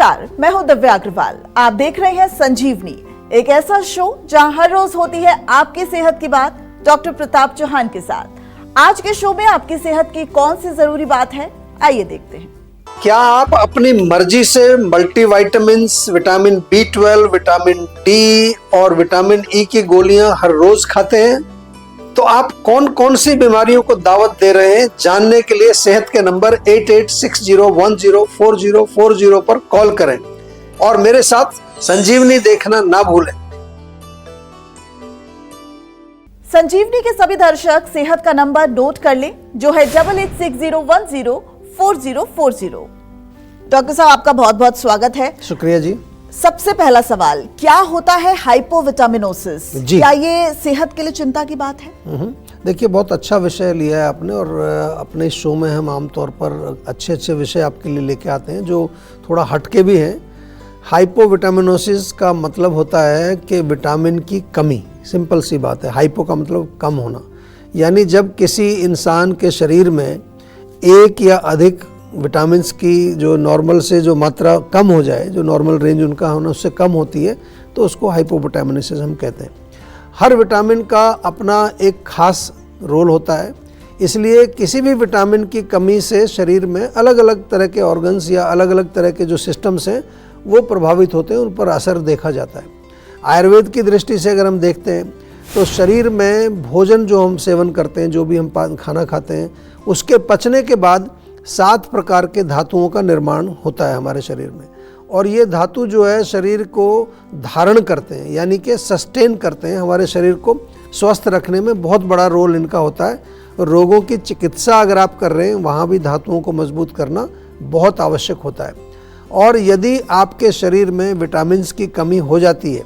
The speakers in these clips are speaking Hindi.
नमस्कार, मैं हूं दिव्या अग्रवाल। आप देख रहे हैं संजीवनी, एक ऐसा शो जहां हर रोज होती है आपकी सेहत की बात डॉक्टर प्रताप चौहान के साथ। आज के शो में आपकी सेहत की कौन सी जरूरी बात है, आइए देखते हैं। क्या आप अपनी मर्जी से multivitamins, vitamin B12, vitamin D और विटामिन ई की गोलियां हर रोज खाते हैं? तो आप कौन कौन सी बीमारियों को दावत दे रहे हैं, जानने के लिए सेहत के नंबर 8860104040 पर कॉल करें और मेरे साथ संजीवनी देखना ना भूलें। संजीवनी के सभी दर्शक सेहत का नंबर नोट कर लें, जो है 8860104040। डॉक्टर साहब, आपका बहुत बहुत स्वागत है। शुक्रिया जी। सबसे पहला सवाल, क्या होता है हाइपोविटामिनोसिस? क्या ये सेहत के लिए चिंता की बात है? देखिए, बहुत अच्छा विषय लिया है आपने और अपने शो में हम आमतौर पर अच्छे अच्छे विषय आपके लिए लेके आते हैं जो थोड़ा हटके भी हैं। हाइपोविटामिनोसिस का मतलब होता है कि विटामिन की कमी। सिंपल सी बात है, हाइपो का मतलब कम होना, यानी जब किसी इंसान के शरीर में एक या अधिक विटामिन्स की जो नॉर्मल से जो मात्रा कम हो जाए, जो नॉर्मल रेंज उनका होना उससे कम होती है, तो उसको हाइपोविटामिनोसिस हम कहते हैं। हर विटामिन का अपना एक खास रोल होता है, इसलिए किसी भी विटामिन की कमी से शरीर में अलग अलग तरह के ऑर्गन्स या अलग अलग तरह के जो सिस्टम्स हैं वो प्रभावित होते हैं, उन पर असर देखा जाता है। आयुर्वेद की दृष्टि से अगर हम देखते हैं तो शरीर में भोजन जो हम सेवन करते हैं, जो भी हम खाना खाते हैं, उसके पचने के बाद 7 प्रकार के धातुओं का निर्माण होता है हमारे शरीर में, और ये धातु जो है शरीर को धारण करते हैं, यानी कि सस्टेन करते हैं। हमारे शरीर को स्वस्थ रखने में बहुत बड़ा रोल इनका होता है। रोगों की चिकित्सा अगर आप कर रहे हैं, वहाँ भी धातुओं को मजबूत करना बहुत आवश्यक होता है। और यदि आपके शरीर में विटामिन्स की कमी हो जाती है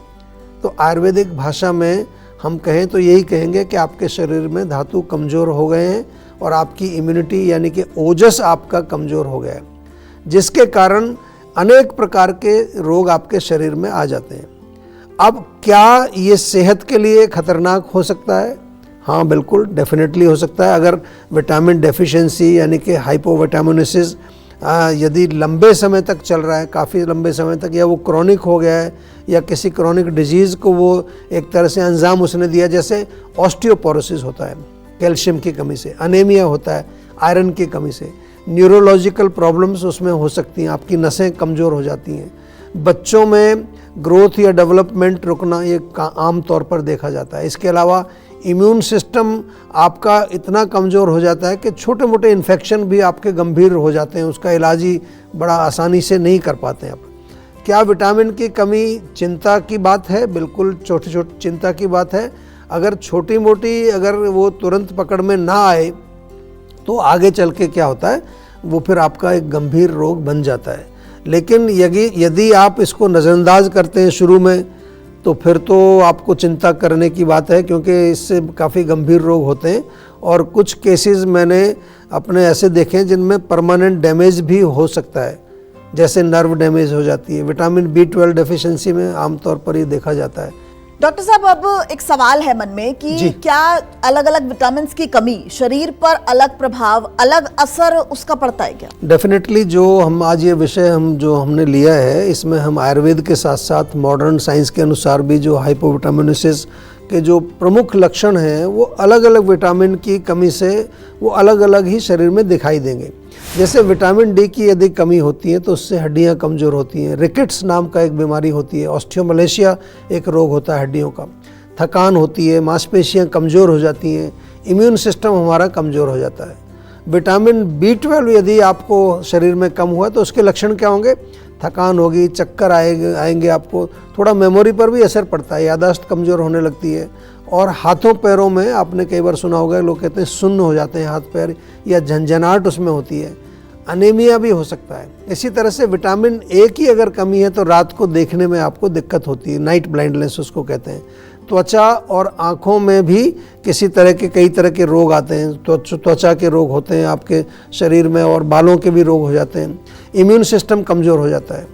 तो आयुर्वेदिक भाषा में हम कहें तो यही कहेंगे कि आपके शरीर में धातु कमज़ोर हो गए हैं और आपकी इम्यूनिटी यानी कि ओजस आपका कमज़ोर हो गया है, जिसके कारण अनेक प्रकार के रोग आपके शरीर में आ जाते हैं। अब क्या ये सेहत के लिए खतरनाक हो सकता है? हाँ, बिल्कुल, डेफिनेटली हो सकता है। अगर विटामिन डेफिशिएंसी यानी कि हाइपोविटामिनोसिस यदि लंबे समय तक चल रहा है, काफ़ी लंबे समय तक, या वो क्रॉनिक हो गया है, या किसी क्रॉनिक डिजीज़ को वो एक तरह से अंजाम उसने दिया, जैसे ऑस्टियोपोरोसिस होता है कैल्शियम की कमी से, अनेमिया होता है आयरन की कमी से, न्यूरोलॉजिकल प्रॉब्लम्स उसमें हो सकती हैं, आपकी नसें कमज़ोर हो जाती हैं, बच्चों में ग्रोथ या डेवलपमेंट रुकना ये आम तौर पर देखा जाता है। इसके अलावा इम्यून सिस्टम आपका इतना कमज़ोर हो जाता है कि छोटे मोटे इन्फेक्शन भी आपके गंभीर हो जाते हैं, उसका इलाज ही बड़ा आसानी से नहीं कर पाते हैं आप। क्या विटामिन की कमी चिंता की बात है? बिल्कुल छोटी छोटी चिंता की बात है। अगर छोटी मोटी अगर वो तुरंत पकड़ में ना आए तो आगे चल के क्या होता है, वो फिर आपका एक गंभीर रोग बन जाता है। लेकिन यदि आप इसको नज़रअंदाज करते हैं शुरू में, तो फिर तो आपको चिंता करने की बात है, क्योंकि इससे काफ़ी गंभीर रोग होते हैं। और कुछ केसेस मैंने अपने ऐसे देखे हैं जिनमें परमानेंट डैमेज भी हो सकता है, जैसे नर्व डैमेज हो जाती है। विटामिन B12 डेफिशिएंसी में आमतौर पर ये देखा जाता है। डॉक्टर साहब, अब एक सवाल है मन में कि क्या अलग अलग विटामिन्स की कमी शरीर पर अलग प्रभाव, अलग असर उसका पड़ता है क्या? डेफिनेटली। जो हम आज ये विषय हमने लिया है, इसमें हम आयुर्वेद के साथ साथ मॉडर्न साइंस के अनुसार भी जो हाइपोविटामिनोसिस के जो प्रमुख लक्षण हैं वो अलग अलग विटामिन की कमी से वो अलग अलग ही शरीर में दिखाई देंगे। जैसे विटामिन डी की यदि कमी होती है तो उससे हड्डियां कमज़ोर होती हैं। रिकेट्स नाम का एक बीमारी होती है, ऑस्टियोमलेशिया एक रोग होता है हड्डियों का। थकान होती है, मांसपेशियां कमज़ोर हो जाती हैं, इम्यून सिस्टम हमारा कमज़ोर हो जाता है। विटामिन B12 यदि आपको शरीर में कम हुआ तो उसके लक्षण क्या होंगे? थकान होगी, चक्कर आएंगे आपको, थोड़ा मेमोरी पर भी असर पड़ता है, याददाश्त कमज़ोर होने लगती है, और हाथों पैरों में आपने कई बार सुना होगा, लोग कहते हैं सुन्न हो जाते हैं हाथ पैर, या झंझनाहट उसमें होती है। अनीमिया भी हो सकता है। इसी तरह से विटामिन ए की अगर कमी है तो रात को देखने में आपको दिक्कत होती है, नाइट ब्लाइंडनेस उसको कहते हैं। त्वचा और आँखों में भी किसी तरह के कई तरह के रोग आते हैं, त्वचा के रोग होते हैं आपके शरीर में, और बालों के भी रोग हो जाते हैं। इम्यून सिस्टम कमज़ोर हो जाता है।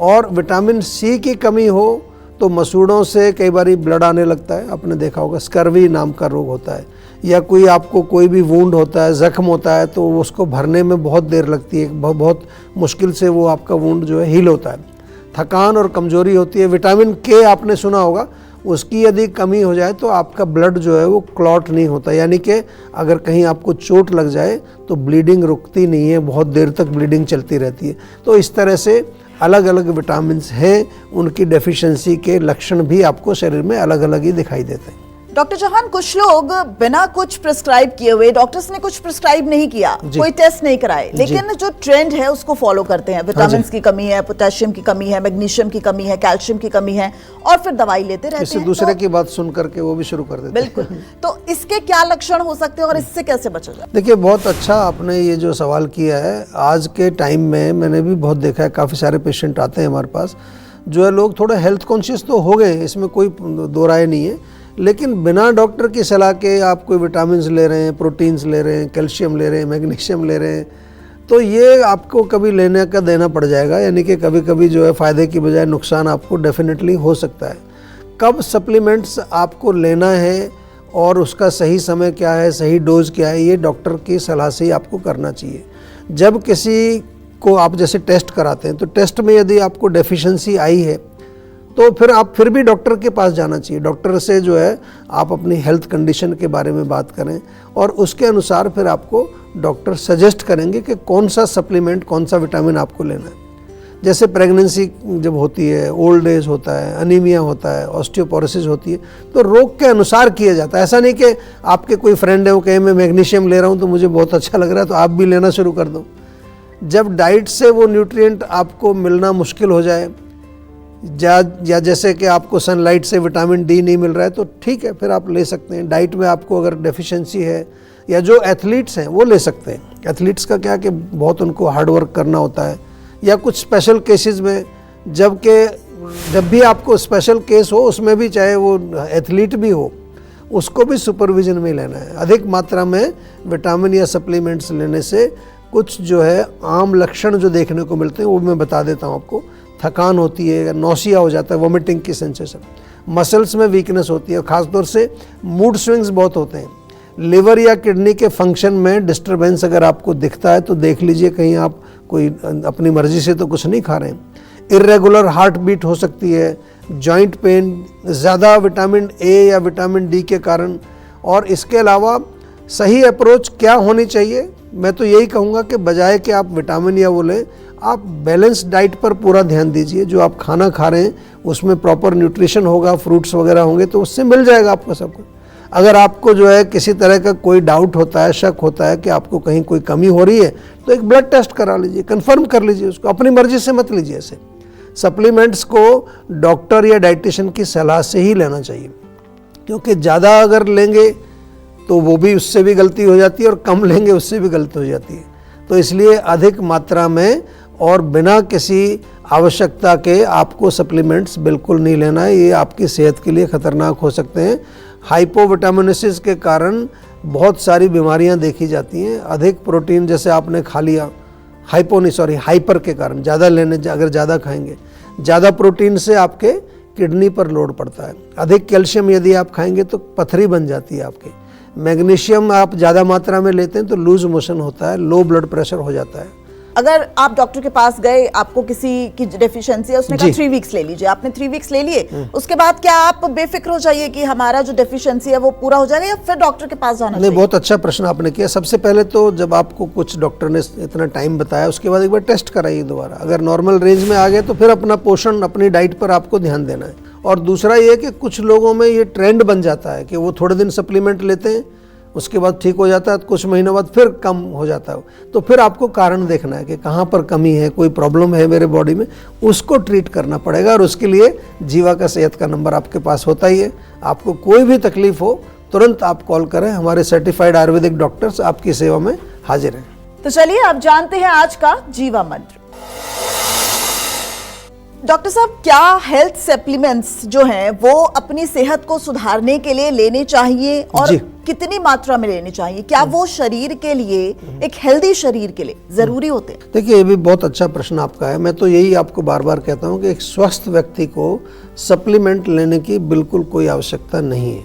और विटामिन सी की कमी हो तो मसूड़ों से कई बार ब्लड आने लगता है, आपने देखा होगा, स्कर्वी नाम का रोग होता है। या कोई आपको कोई भी वुंड होता है, जख्म होता है, तो उसको भरने में बहुत देर लगती है, बहुत मुश्किल से वो आपका वुंड जो है हील होता है। थकान और कमजोरी होती है। विटामिन के आपने सुना होगा, उसकी यदि कमी हो जाए तो आपका ब्लड जो है वो क्लॉट नहीं होता, यानी कि अगर कहीं आपको चोट लग जाए तो ब्लीडिंग रुकती नहीं है, बहुत देर तक ब्लीडिंग चलती रहती है। तो इस तरह से अलग अलग विटामिन्स हैं, उनकी डेफिशिएंसी के लक्षण भी आपको शरीर में अलग अलग ही दिखाई देते हैं। डॉक्टर चौहान, कुछ लोग बिना कुछ प्रिस्क्राइब किए हुए, डॉक्टर्स ने कुछ प्रिस्क्राइब नहीं किया, कोई टेस्ट नहीं कराए, लेकिन जो ट्रेंड है उसको फॉलो करते हैं। विटामिन की कमी है, पोटेशियम की कमी है, मैग्नीशियम की कमी है, कैल्शियम की कमी है, और फिर दवाई लेते रहते हैं। किसी दूसरे की बात सुन करके वो भी शुरू कर देते हैं। बिल्कुल। तो इसके क्या लक्षण हो सकते हैं और इससे कैसे बचा जाए? देखिए, बहुत अच्छा आपने ये जो सवाल किया है। आज के टाइम में मैंने भी बहुत देखा है, काफ़ी सारे पेशेंट आते हैं हमारे पास, जो है लोग थोड़ा हेल्थ कॉन्शियस तो हो गए, इसमें कोई दो राय नहीं है, लेकिन बिना डॉक्टर की सलाह के आप कोई विटामिन्स ले रहे हैं, प्रोटीन्स ले रहे हैं, कैल्शियम ले रहे हैं, मैग्नीशियम ले रहे हैं, तो ये आपको कभी लेने का देना पड़ जाएगा, यानी कि कभी कभी जो है फ़ायदे की बजाय नुकसान आपको डेफिनेटली हो सकता है। कब सप्लीमेंट्स आपको लेना है और उसका सही समय क्या है, सही डोज क्या है, ये डॉक्टर की सलाह से ही आपको करना चाहिए। जब किसी को आप जैसे टेस्ट कराते हैं, तो टेस्ट में यदि आपको डेफिशिएंसी आई है तो फिर आप फिर भी डॉक्टर के पास जाना चाहिए। डॉक्टर से जो है आप अपनी हेल्थ कंडीशन के बारे में बात करें और उसके अनुसार फिर आपको डॉक्टर सजेस्ट करेंगे कि कौन सा सप्लीमेंट, कौन सा विटामिन आपको लेना है। जैसे प्रेगनेंसी जब होती है, ओल्ड एज होता है, अनीमिया होता है, ऑस्टियोपोरोसिस होती है, तो रोग के अनुसार किया जाता है। ऐसा नहीं कि आपके कोई फ्रेंड है वो कहे मैं मैग्नीशियम ले रहा हूँ तो मुझे बहुत अच्छा लग रहा है तो आप भी लेना शुरू कर दो। जब डाइट से वो न्यूट्रिएंट आपको मिलना मुश्किल हो जाए, या जैसे कि आपको सनलाइट से विटामिन डी नहीं मिल रहा है, तो ठीक है, फिर आप ले सकते हैं। डाइट में आपको अगर डेफिशिएंसी है, या जो एथलीट्स हैं वो ले सकते हैं। एथलीट्स का क्या कि बहुत उनको हार्ड वर्क करना होता है, या कुछ स्पेशल केसेस में, जब भी आपको स्पेशल केस हो, उसमें भी चाहे वो एथलीट भी हो, उसको भी सुपरविजन में लेना है। अधिक मात्रा में विटामिन या सप्लीमेंट्स लेने से कुछ जो है आम लक्षण जो देखने को मिलते हैं वो मैं बता देता हूँ आपको। थकान होती है, नौसिया हो जाता है, वोमिटिंग की सेंसेशन, मसल्स में वीकनेस होती है, खासतौर से मूड स्विंग्स बहुत होते हैं। लिवर या किडनी के फंक्शन में डिस्टरबेंस अगर आपको दिखता है तो देख लीजिए कहीं आप कोई अपनी मर्जी से तो कुछ नहीं खा रहे हैं। इर्रेगुलर हार्ट बीट हो सकती है, जॉइंट पेन, ज़्यादा विटामिन ए या विटामिन डी के कारण। और इसके अलावा सही अप्रोच क्या होनी चाहिए, मैं तो यही कहूँगा कि बजाय कि आप विटामिन या वो लें, आप बैलेंस डाइट पर पूरा ध्यान दीजिए। जो आप खाना खा रहे हैं उसमें प्रॉपर न्यूट्रिशन होगा, फ्रूट्स वगैरह होंगे, तो उससे मिल जाएगा आपको सब कुछ। अगर आपको जो है किसी तरह का कोई डाउट होता है, शक होता है कि आपको कहीं कोई कमी हो रही है, तो एक ब्लड टेस्ट करा लीजिए, कंफर्म कर लीजिए उसको। अपनी मर्जी से मत लीजिए ऐसे। सप्लीमेंट्स को डॉक्टर या डाइटिशियन की सलाह से ही लेना चाहिए, क्योंकि ज़्यादा अगर लेंगे तो वो भी, उससे भी गलती हो जाती है, और कम लेंगे उससे भी गलती हो जाती है। तो इसलिए अधिक मात्रा में और बिना किसी आवश्यकता के आपको सप्लीमेंट्स बिल्कुल नहीं लेना है। ये आपकी सेहत के लिए खतरनाक हो सकते हैं। हाइपोविटामिनोसिस के कारण बहुत सारी बीमारियां देखी जाती हैं। अधिक प्रोटीन जैसे आपने खा लिया, हाइपर के कारण ज़्यादा लेने, अगर ज़्यादा खाएंगे, ज़्यादा प्रोटीन से आपके किडनी पर लोड पड़ता है। अधिक कैल्शियम यदि आप खाएंगे तो पथरी बन जाती है आपकी। मैग्नीशियम आप ज़्यादा मात्रा में लेते हैं तो लूज मोशन होता है, लो ब्लड प्रेशर हो जाता है। अगर आप डॉक्टर के पास गए, आपको किसी की डेफिशिएंसी है, उसने कहा 3 वीक्स ले लीजिए, आपने 3 वीक्स ले लिए, उसके बाद क्या आप बेफिक्र हो जाइए कि हमारा जो डेफिशिएंसी है वो पूरा हो जाएगा, या फिर डॉक्टर के पास जाना चाहिए? बहुत अच्छा प्रश्न आपने किया। सबसे पहले तो जब आपको कुछ डॉक्टर ने इतना टाइम बताया, उसके बाद एक बार टेस्ट कराइए दोबारा। अगर नॉर्मल रेंज में आ गए तो फिर अपना पोषण, अपनी डाइट पर आपको ध्यान देना है। और दूसरा ये कि कुछ लोगों में ये ट्रेंड बन जाता है कि वो थोड़े दिन सप्लीमेंट लेते हैं, उसके बाद ठीक हो जाता है, कुछ महीनों बाद फिर कम हो जाता है। तो फिर आपको कारण देखना है कि कहाँ पर कमी है, कोई प्रॉब्लम है मेरे बॉडी में, उसको ट्रीट करना पड़ेगा। और उसके लिए जीवा का सेहत का नंबर आपके पास होता ही है। आपको कोई भी तकलीफ हो तुरंत आप कॉल करें, हमारे सर्टिफाइड आयुर्वेदिक डॉक्टर्स आपकी सेवा में हाजिर हैं। तो चलिए आप जानते हैं आज का जीवा मंत्र। डॉक्टर साहब, क्या हेल्थ सप्लीमेंट्स जो हैं वो अपनी सेहत को सुधारने के लिए लेने चाहिए, और कितनी मात्रा में लेनी चाहिए? क्या वो शरीर के लिए, एक हेल्दी शरीर के लिए जरूरी होते हैं? देखिए, ये भी बहुत अच्छा प्रश्न आपका है। मैं तो यही आपको बार बार कहता हूँ कि एक स्वस्थ व्यक्ति को सप्लीमेंट लेने की बिल्कुल कोई आवश्यकता नहीं है।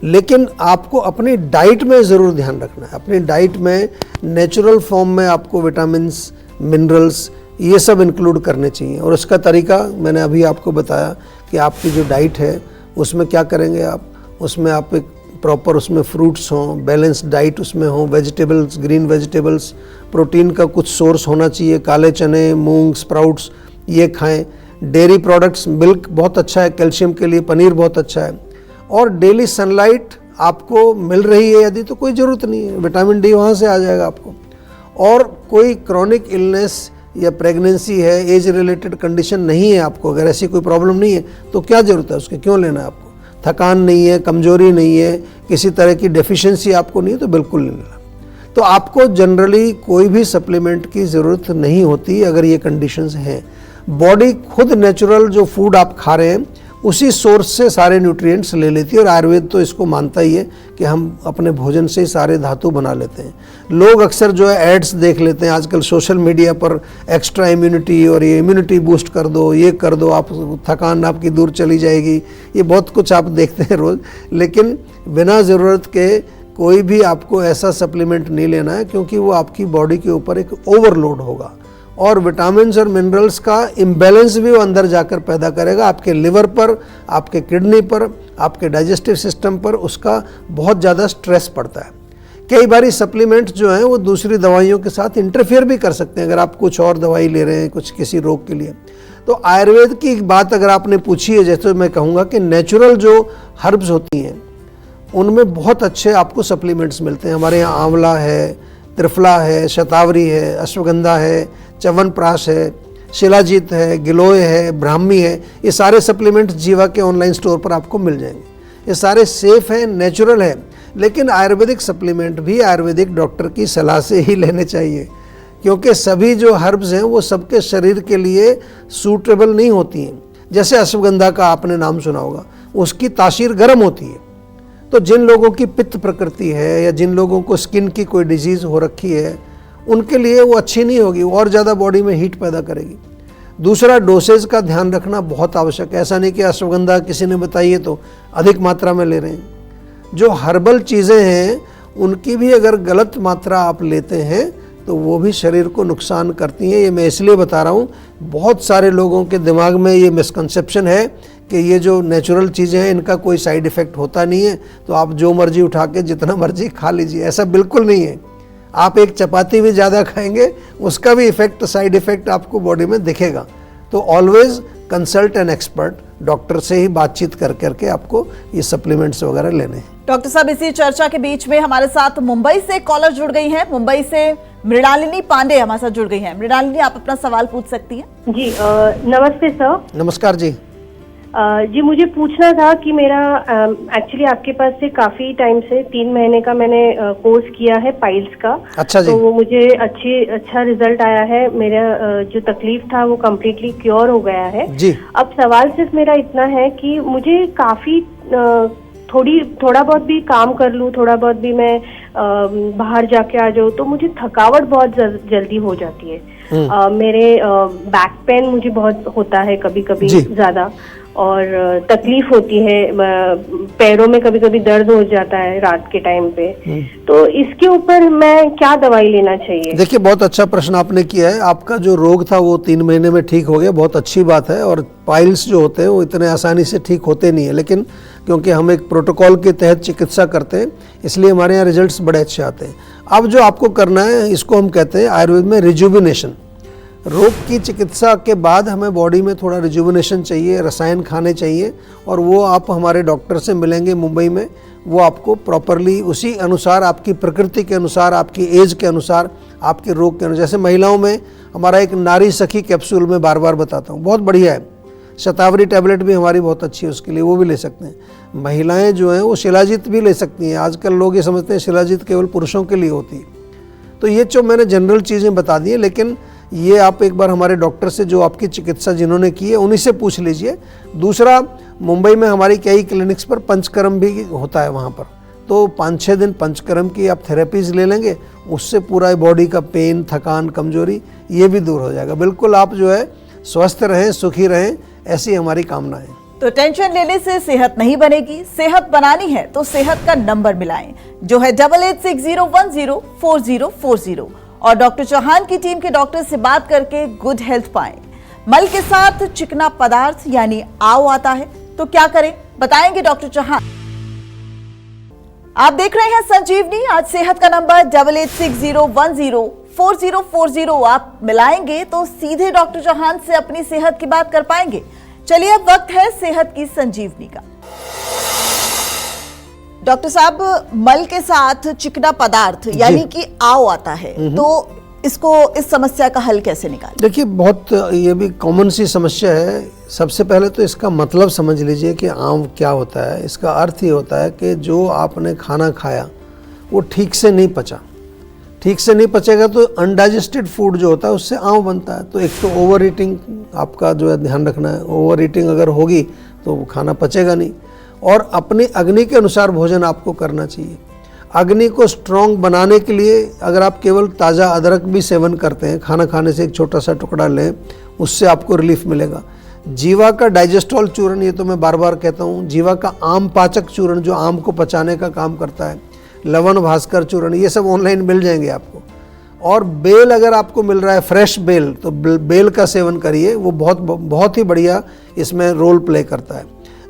लेकिन आपको अपनी डाइट में ज़रूर ध्यान रखना है। अपनी डाइट में नेचुरल फॉर्म में आपको विटामिन्स, मिनरल्स ये सब इंक्लूड करने चाहिए। और उसका तरीका मैंने अभी आपको बताया कि आपकी जो डाइट है उसमें क्या करेंगे आप, उसमें आप एक प्रॉपर उसमें फ्रूट्स हों, बैलेंस डाइट उसमें हो, वेजिटेबल्स, ग्रीन वेजिटेबल्स, प्रोटीन का कुछ सोर्स होना चाहिए, काले चने, मूंग, स्प्राउट्स ये खाएं। डेयरी प्रोडक्ट्स, मिल्क बहुत अच्छा है कैल्शियम के लिए, पनीर बहुत अच्छा है। और डेली सनलाइट आपको मिल रही है यदि तो कोई ज़रूरत नहीं है, विटामिन डी वहाँ से आ जाएगा आपको। और कोई क्रॉनिक इलनेस या प्रेगनेंसी है, एज रिलेटेड कंडीशन नहीं है आपको, अगर ऐसी कोई प्रॉब्लम नहीं है तो क्या ज़रूरत है उसके, क्यों लेना है आपको। थकान नहीं है, कमजोरी नहीं है, किसी तरह की डेफिशिएंसी आपको नहीं है तो बिल्कुल नहीं लेना। तो आपको जनरली कोई भी सप्लीमेंट की ज़रूरत नहीं होती अगर ये कंडीशंस हैं। बॉडी खुद नेचुरल जो फूड आप खा रहे हैं उसी सोर्स से सारे न्यूट्रिएंट्स ले लेती है। और आयुर्वेद तो इसको मानता ही है कि हम अपने भोजन से ही सारे धातु बना लेते हैं। लोग अक्सर जो है एड्स देख लेते हैं आजकल सोशल मीडिया पर, एक्स्ट्रा इम्यूनिटी और ये इम्यूनिटी बूस्ट कर दो, ये कर दो, आप थकान आपकी दूर चली जाएगी, ये बहुत कुछ आप देखते हैं रोज़। लेकिन बिना ज़रूरत के कोई भी आपको ऐसा सप्लीमेंट नहीं लेना है, क्योंकि वो आपकी बॉडी के ऊपर एक ओवरलोड होगा और विटामिन्स और मिनरल्स का इम्बैलेंस भी वो अंदर जाकर पैदा करेगा आपके लिवर पर, आपके किडनी पर, आपके डाइजेस्टिव सिस्टम पर, उसका बहुत ज़्यादा स्ट्रेस पड़ता है। कई बारी सप्लीमेंट्स जो हैं वो दूसरी दवाइयों के साथ इंटरफेयर भी कर सकते हैं अगर आप कुछ और दवाई ले रहे हैं कुछ किसी रोग के लिए। तो आयुर्वेद की बात अगर आपने पूछी है, जैसे मैं कहूँगा कि नेचुरल जो हर्ब्स होती हैं उनमें बहुत अच्छे आपको सप्लीमेंट्स मिलते हैं। हमारे यहाँ आंवला है, त्रिफला है, शतावरी है, अश्वगंधा है, च्यवनप्राश है, शिलाजीत है, गिलोय है, ब्राह्मी है, ये सारे सप्लीमेंट्स जीवा के ऑनलाइन स्टोर पर आपको मिल जाएंगे। ये सारे सेफ हैं, नेचुरल है। लेकिन आयुर्वेदिक सप्लीमेंट भी आयुर्वेदिक डॉक्टर की सलाह से ही लेने चाहिए, क्योंकि सभी जो हर्ब्स हैं वो सबके शरीर के लिए सूटेबल नहीं होती हैं। जैसे अश्वगंधा का आपने नाम सुना होगा, उसकी तासीर गर्म होती है। तो जिन लोगों की पित्त प्रकृति है या जिन लोगों को स्किन की कोई डिजीज़ हो रखी है उनके लिए वो अच्छी नहीं होगी, और ज़्यादा बॉडी में हीट पैदा करेगी। दूसरा, डोसेज का ध्यान रखना बहुत आवश्यक है। ऐसा नहीं कि अश्वगंधा किसी ने बताई है तो अधिक मात्रा में ले रहे हैं। जो हर्बल चीज़ें हैं उनकी भी अगर गलत मात्रा आप लेते हैं तो वो भी शरीर को नुकसान करती हैं। ये मैं इसलिए बता रहा हूँ, बहुत सारे लोगों के दिमाग में ये मिसकंसेप्शन है कि ये जो नेचुरल चीज़ें हैं इनका कोई साइड इफ़ेक्ट होता नहीं है, तो आप जो मर्जी उठा के जितना मर्जी खा लीजिए। ऐसा बिल्कुल नहीं है। आप एक चपाती भी ज़्यादा खाएंगे उसका भी इफेक्ट, साइड इफ़ेक्ट आपको बॉडी में दिखेगा। तो always consult an expert, doctor से ही बातचीत कर करके आपको ये सप्लीमेंट्स वगैरह लेने हैं। डॉक्टर साहब, इसी चर्चा के बीच में हमारे साथ मुंबई से कॉलर जुड़ गई हैं। मुंबई से मृणालिनी पांडे हमारे साथ जुड़ गई हैं। मृणालिनी, आप अपना सवाल पूछ सकती हैं। जी नमस्ते सर। नमस्कार जी। जी मुझे पूछना था कि मेरा एक्चुअली आपके पास से काफी टाइम से 3 महीने का मैंने कोर्स किया है पाइल्स का। अच्छा जी। तो वो मुझे अच्छा रिजल्ट आया है। मेरा जो तकलीफ था वो कम्प्लीटली क्योर हो गया है जी। अब सवाल सिर्फ मेरा इतना है कि मुझे काफी थोड़ा बहुत भी काम कर लूँ, थोड़ा बहुत भी मैं बाहर जाके आ जाऊँ तो मुझे थकावट बहुत जल्दी हो जाती है। मेरे बैक पेन मुझे बहुत होता है कभी कभी ज्यादा, और तकलीफ होती है, पैरों में कभी कभी दर्द हो जाता है रात के टाइम पे। तो इसके ऊपर मैं क्या दवाई लेना चाहिए? देखिए, बहुत अच्छा प्रश्न आपने किया है। आपका जो रोग था वो 3 महीने में ठीक हो गया, बहुत अच्छी बात है। और पाइल्स जो होते हैं वो इतने आसानी से ठीक होते नहीं है, लेकिन क्योंकि हम एक प्रोटोकॉल के तहत चिकित्सा करते हैं इसलिए हमारे यहाँ रिजल्ट्स बड़े अच्छे आते हैं। अब जो आपको करना है इसको हम कहते हैं आयुर्वेद में रिजुविनेशन। रोग की चिकित्सा के बाद हमें बॉडी में थोड़ा रिजुविनेशन चाहिए, रसायन खाने चाहिए, और वो आप हमारे डॉक्टर से मिलेंगे मुंबई में। वो आपको प्रॉपरली उसी अनुसार, आपकी प्रकृति के अनुसार, आपकी एज के अनुसार, आपके रोग के अनुसार, जैसे महिलाओं में हमारा एक नारी सखी कैप्सूल में बार बार बताता हूँ, बहुत बढ़िया है। शतावरी टैबलेट भी हमारी बहुत अच्छी है उसके लिए, वो भी ले सकते हैं। महिलाएं जो हैं वो शिलाजीत भी ले सकती हैं। आजकल लोग ये समझते हैं शिलाजीत केवल पुरुषों के लिए होती है। तो ये जो मैंने जनरल चीज़ें बता दी हैं, लेकिन ये आप एक बार हमारे डॉक्टर से जो आपकी चिकित्सा जिन्होंने की है उन्हीं से पूछ लीजिए। दूसरा, मुंबई में हमारी कई क्लिनिक्स पर पंचकर्म भी होता है वहाँ पर, तो 5-6 दिन पंचकर्म की आप थेरेपीज़ ले लेंगे, उससे पूरा बॉडी का पेन, थकान, कमजोरी ये भी दूर हो जाएगा। बिल्कुल आप जो है स्वस्थ रहें, सुखी रहें, ऐसी हमारी कामना है। तो टेंशन लेने से सेहत नहीं बनेगी, सेहत बनानी है तो सेहत का नंबर मिलाएं, जो है 8860104040 और डॉक्टर चौहान की टीम के डॉक्टर से बात करके गुड हेल्थ पाएं। मल के साथ चिकना पदार्थ यानी आव आता है तो क्या करें, बताएंगे डॉक्टर चौहान। आप देख रहे हैं संजीवनी। आज सेहत का नंबर 8860104040 आप मिलाएंगे तो सीधे डॉक्टर चौहान से अपनी सेहत की बात कर पाएंगे। चलिए अब वक्त है सेहत की संजीवनी का। डॉक्टर साहब, मल के साथ चिकना पदार्थ यानी कि आव आता है तो इसको, इस समस्या का हल कैसे निकालें? देखिए, बहुत ये भी कॉमन सी समस्या है। सबसे पहले तो इसका मतलब समझ लीजिए कि आम क्या होता है। इसका अर्थ ये होता है कि जो आपने खाना खाया वो ठीक से नहीं पचा। ठीक से नहीं पचेगा तो अनडाइजेस्टेड फूड जो होता है उससे आम बनता है। तो एक तो ओवर ईटिंग आपका जो है ध्यान रखना है। ओवर ईटिंग अगर होगी तो वो खाना पचेगा नहीं। और अपनी अग्नि के अनुसार भोजन आपको करना चाहिए। अग्नि को स्ट्रॉन्ग बनाने के लिए अगर आप केवल ताज़ा अदरक भी सेवन करते हैं, खाना खाने से एक छोटा सा टुकड़ा लें, उससे आपको रिलीफ मिलेगा। जीवा का डाइजेस्टॉल चूर्ण, ये तो मैं बार बार कहता हूँ, जीवा का आम पाचक चूर्ण जो आम को पचाने का काम करता है, लवन भास्कर चूर्ण, ये सब ऑनलाइन मिल जाएंगे आपको। और बेल अगर आपको मिल रहा है फ्रेश बेल, तो बेल का सेवन करिए, वो बहुत ही बढ़िया इसमें रोल प्ले करता है।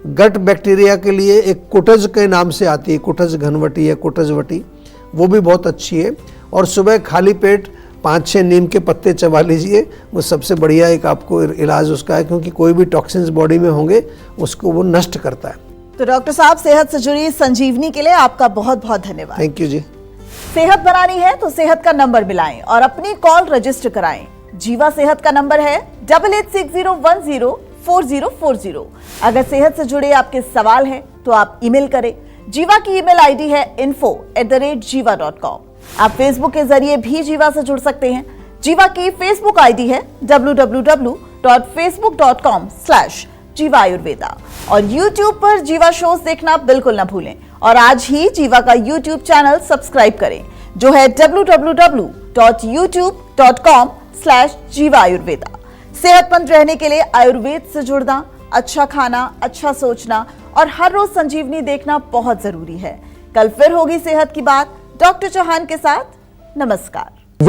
गट बैक्टीरिया के लिए एक कुटज के नाम से आती है, कुटज घनवटी या कुटजवटी, वो भी बहुत अच्छी है। और सुबह खाली पेट 5-6 नीम के पत्ते चबा लीजिए, वो सबसे बढ़िया एक आपको इलाज उसका है, क्योंकि कोई भी टॉक्सिन्स बॉडी में होंगे उसको वो नष्ट करता है। तो डॉक्टर साहब, सेहत से जुड़ी संजीवनी के लिए आपका बहुत बहुत धन्यवाद। थैंक यू जी। सेहत बनानी है तो सेहत का नंबर मिलाएं और अपनी कॉल रजिस्टर कराएं। जीवा सेहत का नंबर है 8860104040। अगर सेहत से जुड़े आपके सवाल हैं तो आप ईमेल करें। जीवा की ईमेल आईडी है info@jiva.com। आप फेसबुक के जरिए भी जीवा से जुड़ सकते हैं। जीवा की फेसबुक आईडी है www.facebook.com/जीवा आयुर्वेदा और यूट्यूब पर जीवा शोज देखना बिल्कुल ना भूलें। और आज ही जीवा का यूट्यूब चैनल सब्सक्राइब करें, जो है www.youtube.com/जीवा आयुर्वेदा। सेहतमंद रहने के लिए आयुर्वेद से जुड़ना, अच्छा खाना, अच्छा सोचना और हर रोज संजीवनी देखना बहुत जरूरी है। कल फिर होगी सेहत की बात डॉक्टर चौहान के साथ। नमस्कार।